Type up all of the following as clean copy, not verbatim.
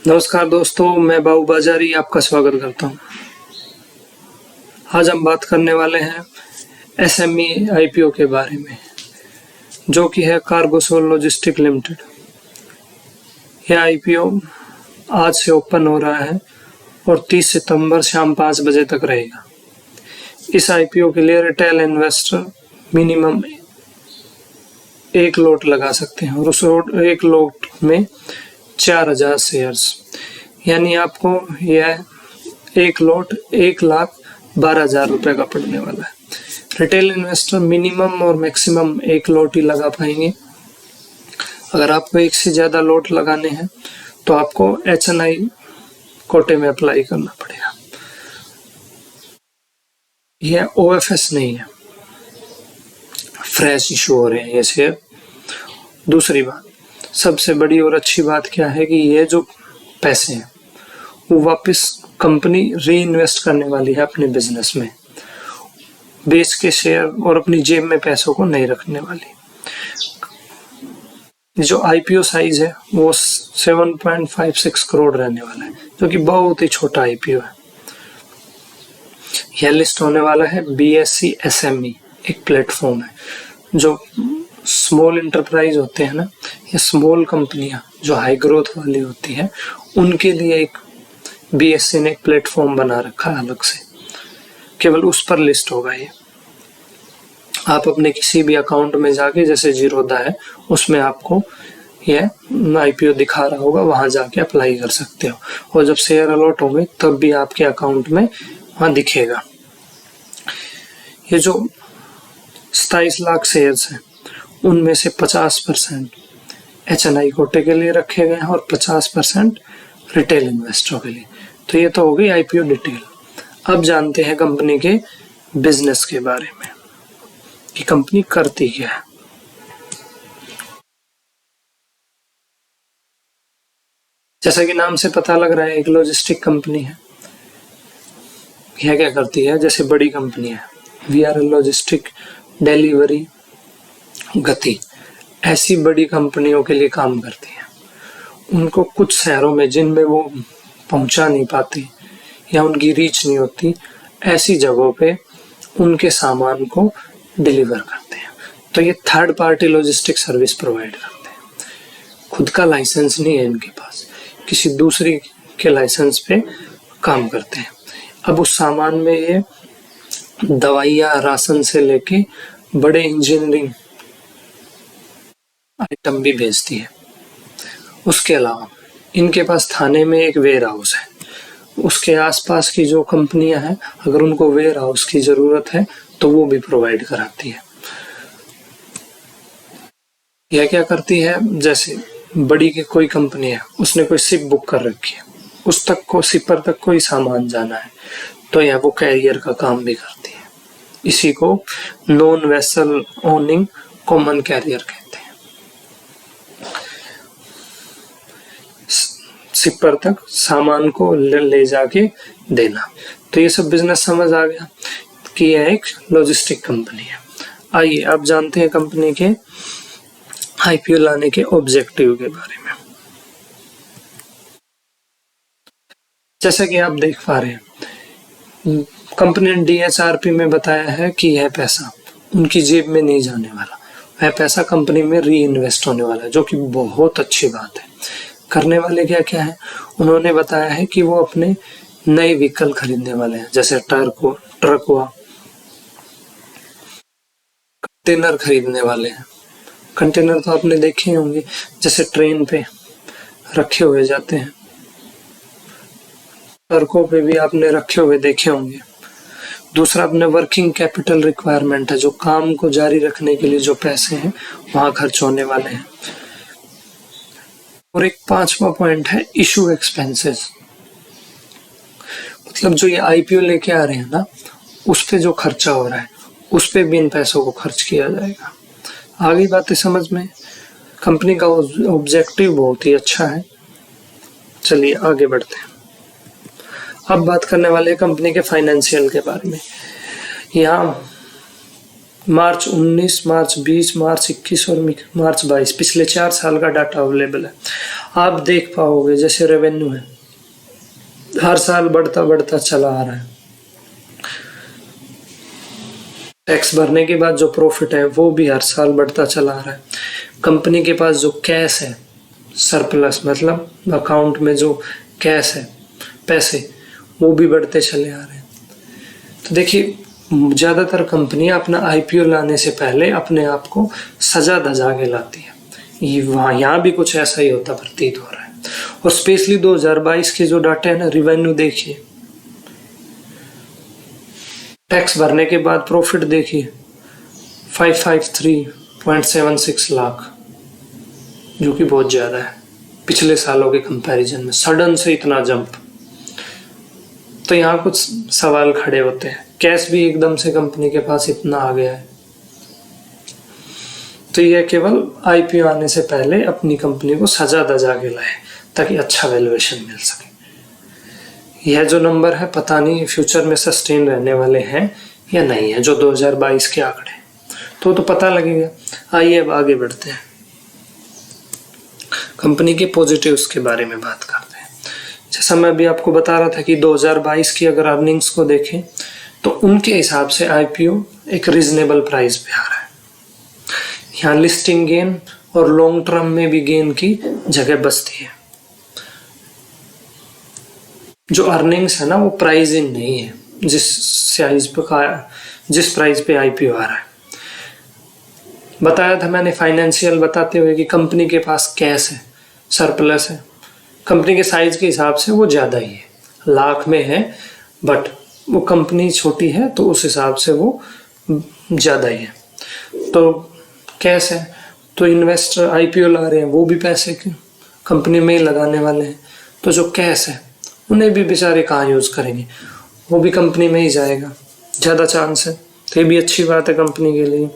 नमस्कार दोस्तों, मैं बाबू बाजारी आपका स्वागत करता हूं। आज हम बात करने वाले हैं एसएमई आईपीओ के बारे में, जो कि है कार्गोसोल लॉजिस्टिक लिमिटेड। यह आईपीओ आज से ओपन हो रहा है और 30 सितंबर शाम 5 बजे तक रहेगा। इस आईपीओ के लिए रिटेल इन्वेस्टर मिनिमम 1 लॉट लगा सकते हैं और उस एक लॉट में 4000 शेयर्स, यानी आपको यह एक लॉट 1,12,000 रुपए का पड़ने वाला है। रिटेल इन्वेस्टर मिनिमम और मैक्सिमम 1 लॉट ही लगा पाएंगे। अगर आपको एक से ज्यादा लॉट लगाने हैं तो आपको एचएनआई कोटे में अप्लाई करना पड़ेगा। यह ओएफएस नहीं है, फ्रेश इशू हो रहे हैं ये शेयर। दूसरी बात, सबसे बड़ी और अच्छी बात क्या है कि ये जो पैसे हैं वो वापस कंपनी री इन्वेस्ट करने वाली है अपने बिजनेस में, बेच के शेयर और अपनी जेब में पैसों को नहीं रखने वाली। जो आईपीओ साइज है वो 7.56 करोड़ रहने वाला है, जो कि बहुत ही छोटा आईपीओ है। यह लिस्ट होने वाला है बीएसई एसएमई, एक प्लेटफॉर्म है जो स्मॉल इंटरप्राइज होते हैं ना, या स्मॉल कंपनियां जो हाई ग्रोथ वाली होती है, उनके लिए एक बीएसई ने एक प्लेटफॉर्म बना रखा है अलग से, केवल उस पर लिस्ट होगा ये। आप अपने किसी भी अकाउंट में जाके, जैसे जीरोधा है उसमें आपको यह आईपीओ दिखा रहा होगा, वहां जाके अप्लाई कर सकते हो और जब शेयर अलॉट होंगे तब भी आपके अकाउंट में वहां दिखेगा। ये जो 27 लाख शेयर्स हैं उनमें से 50% एचएनआई कोटे के लिए रखे गए हैं और 50% रिटेल इन्वेस्टरों के लिए। तो ये तो हो गई आईपीओ डिटेल। अब जानते हैं कंपनी के बिजनेस के बारे में कि कंपनी करती क्या है। जैसा कि नाम से पता लग रहा है, एक लॉजिस्टिक कंपनी है। यह क्या करती है? जैसे बड़ी कंपनी है वीआरएल लॉजिस्टिक, डिलीवरी, गति, ऐसी बड़ी कंपनियों के लिए काम करती है। उनको कुछ शहरों में जिनमें वो पहुंचा नहीं पाती या उनकी रीच नहीं होती, ऐसी जगहों पे उनके सामान को डिलीवर करते हैं। तो ये third party logistic service provide करते हैं। खुद का लाइसेंस नहीं है इनके पास, किसी दूसरी के लाइसेंस पे काम करते हैं। अब उस सामान में ये दवाइयाँ, राशन से लेके बड़े इंजीनियरिंग आइटम भी भेजती है। उसके अलावा इनके पास थाने में एक वेयर हाउस है। उसके आसपास की जो कंपनियां हैं, अगर उनको वेयर हाउस की जरूरत है तो वो भी प्रोवाइड कराती है। यह क्या करती है? जैसे बड़ी की कोई कंपनी है, उसने कोई शिप बुक कर रखी है, उस तक को, शिपर तक कोई सामान जाना है, तो यह वो कैरियर का काम भी करती है। इसी को non vessel owning common carrier कहते हैं। शिपर तक सामान को ले जाके देना। तो ये सब बिजनेस समझ आ गया कि यह एक लॉजिस्टिक कंपनी है। आइए अब जानते हैं कंपनी के आईपीओ लाने के ऑब्जेक्टिव के बारे में। जैसा कि आप देख पा रहे हैं, कंपनी ने डीएचआरपी में बताया है कि यह पैसा उनकी जेब में नहीं जाने वाला, वह पैसा कंपनी में री इन्वेस्ट होने वाला है, जो कि बहुत अच्छी बात है। करने वाले क्या क्या है? उन्होंने बताया है कि वो अपने नए व्हीकल खरीदने वाले हैं, जैसे ट्रक हुआ, कंटेनर खरीदने वाले हैं। कंटेनर तो आपने देखे होंगे, जैसे ट्रेन पे रखे हुए जाते हैं, ट्रकों पे भी आपने रखे हुए देखे होंगे। दूसरा, अपने वर्किंग कैपिटल रिक्वायरमेंट है, जो काम को जारी रखने के लिए जो पैसे हैं वहां खर्च होने वाले हैं। और एक 5वां पॉइंट है इशू एक्सपेंसेस, मतलब जो ये आईपीओ लेके आ रहे हैं ना, उस पे जो खर्चा हो रहा है उस पे भी इन पैसों को खर्च किया जाएगा। आगे बातें समझ में। कंपनी का ऑब्जेक्टिव बहुत ही अच्छा है। चलिए आगे बढ़ते हैं। अब बात करने वाले हैं कंपनी के फाइनेंशियल के बारे में। यहाँ मार्च 19, मार्च 20, मार्च 21 और मार्च 22, पिछले 4 साल का डाटा अवेलेबल है। आप देख पाओगे जैसे रेवेन्यू है हर साल बढ़ता बढ़ता चला आ रहा है। टैक्स भरने के बाद जो प्रॉफिट है वो भी हर साल बढ़ता चला आ रहा है। कंपनी के पास जो कैश है, सरप्लस मतलब अकाउंट में जो कैश है, पैसे, वो भी बढ़ते चले आ रहे हैं। तो देखिए, ज़्यादातर कंपनियां अपना आईपीओ लाने से पहले अपने आप को सजा धजा के लाती है। यहाँ भी कुछ ऐसा ही होता प्रतीत हो रहा है। और स्पेशली 2022 के जो डाटा है ना, रिवेन्यू देखिए, टैक्स भरने के बाद प्रॉफिट देखिए 553.76 लाख, जो कि बहुत ज़्यादा है पिछले सालों के कंपैरिजन में। सडन से इतना जंप, तो यहाँ कुछ सवाल खड़े होते हैं। कैश भी एकदम से कंपनी के पास इतना आ गया है, तो यह केवल आईपीओ आने से पहले अपनी कंपनी को सजा धजा के लाए ताकि अच्छा वैल्यूएशन मिल सके। यह जो नंबर है पता नहीं फ्यूचर में सस्टेन रहने वाले हैं या नहीं है, जो 2022 के आंकड़े, तो पता लगेगा। आइए अब आगे बढ़ते हैं, कंपनी के पॉजिटिव्स के बारे में बात करते हैं। जैसा मैं अभी आपको बता रहा था कि 2022 की अगर अर्निंग्स को देखें तो उनके हिसाब से आईपीओ एक रीजनेबल प्राइस पे आ रहा है। यहाँ लिस्टिंग गेन और लॉन्ग टर्म में भी गेन की जगह बचती है। जो अर्निंग्स है ना, वो प्राइस इन नहीं है जिस प्राइस पे आईपीओ आ रहा है। बताया था मैंने फाइनेंशियल बताते हुए कि कंपनी के पास कैश है, सरप्लस है। कंपनी के साइज के हिसाब से वो ज़्यादा ही है, लाख में है, बट वो कंपनी छोटी है तो उस हिसाब से वो ज़्यादा ही है। तो कैश है, तो इन्वेस्टर आईपीओ ला रहे हैं, वो भी पैसे कंपनी में ही लगाने वाले हैं। तो जो कैश है उन्हें भी बेचारे कहाँ यूज़ करेंगे, वो भी कंपनी में ही जाएगा, ज़्यादा चांस है। तो ये भी अच्छी बात है कंपनी के लिए।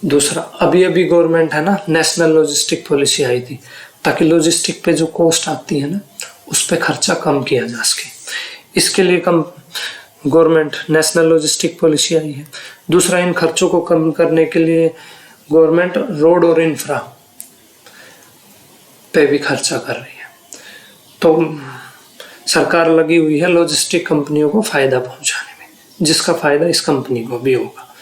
दूसरा, अभी गवर्नमेंट है ना, नेशनल लॉजिस्टिक पॉलिसी आई थी ताकि लॉजिस्टिक पे जो कॉस्ट आती है ना, उस पे खर्चा कम किया जा सके। इसके लिए गवर्नमेंट नेशनल लॉजिस्टिक पॉलिसी आई है। दूसरा, इन खर्चों को कम करने के लिए गवर्नमेंट रोड और इंफ्रा पे भी खर्चा कर रही है। तो सरकार लगी हुई है लॉजिस्टिक कंपनियों को फायदा पहुंचाने में, जिसका फायदा इस कंपनी को भी होगा।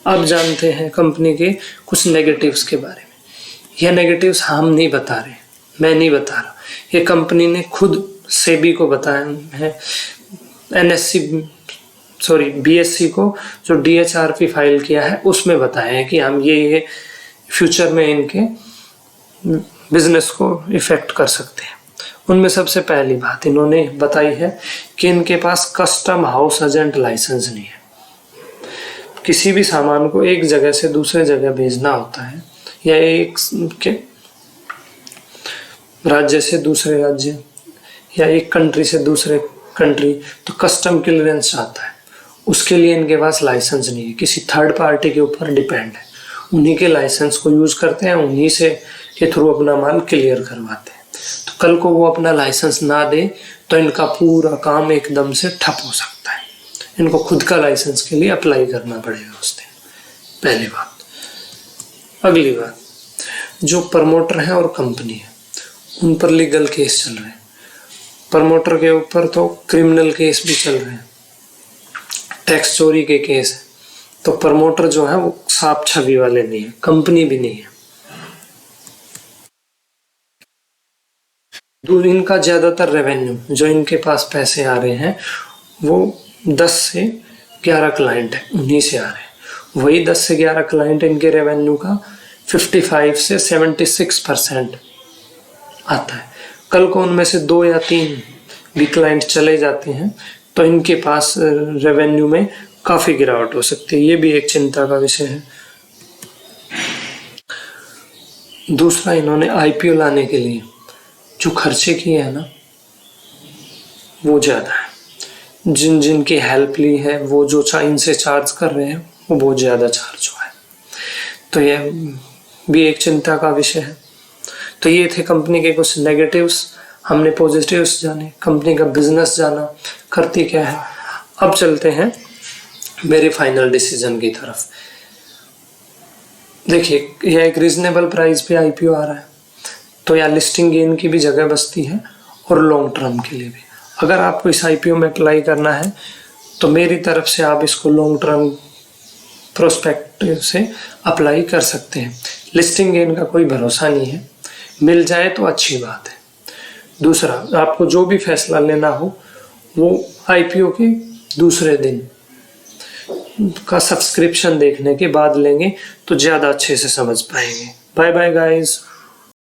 अब जानते हैं कंपनी के कुछ नेगेटिव्स के बारे में। यह नेगेटिव्स हम नहीं बता रहे, मैं नहीं बता रहा, ये कंपनी ने खुद सेबी को बताया है। बीएससी को जो डीएचआरपी फाइल किया है उसमें बताया है कि हम ये फ्यूचर में इनके बिजनेस को इफेक्ट कर सकते हैं। उनमें सबसे पहली बात इन्होंने बताई है कि इनके पास कस्टम हाउस एजेंट लाइसेंस नहीं है। किसी भी सामान को एक जगह से दूसरे जगह भेजना होता है या एक के राज्य से दूसरे राज्य या एक कंट्री से दूसरे कंट्री, तो कस्टम क्लियरेंस आता है। उसके लिए इनके पास लाइसेंस नहीं है, किसी थर्ड पार्टी के ऊपर डिपेंड है। उन्हीं के लाइसेंस को यूज करते हैं, उन्हीं से के थ्रू अपना माल क्लियर करवाते हैं। तो कल को वो अपना लाइसेंस ना दे तो इनका पूरा काम एकदम से ठप हो सकता है। इनको खुद का लाइसेंस के लिए अप्लाई करना पड़ेगा उस दिन, पहली बात। अगली बात, जो प्रमोटर है और कंपनी है उन पर लीगल केस चल रहे हैं। प्रमोटर के ऊपर तो क्रिमिनल केस भी चल रहे हैं, टैक्स चोरी के केस है। तो प्रमोटर जो है वो साफ छवि वाले नहीं है, कंपनी भी नहीं है। इनका ज्यादातर रेवेन्यू जो इनके पास पैसे आ रहे हैं वो 10 से 11 क्लाइंट है, उन्हीं से आ रहे हैं। वही 10 से 11 क्लाइंट इनके रेवेन्यू का 55 से 76% आता है। कल को उनमें से 2 या 3 भी क्लाइंट चले जाते हैं तो इनके पास रेवेन्यू में काफी गिरावट हो सकती है। ये भी एक चिंता का विषय है। दूसरा, इन्होंने आईपीओ लाने के लिए जो खर्चे किए हैं ना वो ज्यादा है। जिनकी हेल्प ली है वो जो इनसे चार्ज कर रहे हैं वो बहुत ज्यादा चार्ज हुआ है। तो यह भी एक चिंता का विषय है। तो ये थे कंपनी के कुछ नेगेटिव्स। हमने पॉजिटिव्स जाने, कंपनी का बिजनेस जाना, करती क्या है। अब चलते हैं मेरे फाइनल डिसीजन की तरफ। देखिए, यह एक रीजनेबल प्राइस पे आईपीओ आ रहा है, तो यहाँ लिस्टिंग गेन की भी जगह बचती है और लॉन्ग टर्म के लिए भी। अगर आपको इस आईपीओ में अप्लाई करना है तो मेरी तरफ से आप इसको लॉन्ग टर्म प्रोस्पेक्टिव से अप्लाई कर सकते हैं। लिस्टिंग गेन का कोई भरोसा नहीं है, मिल जाए तो अच्छी बात है। दूसरा, आपको जो भी फैसला लेना हो वो आईपीओ के दूसरे दिन का सब्सक्रिप्शन देखने के बाद लेंगे तो ज़्यादा अच्छे से समझ पाएंगे। Bye bye guys.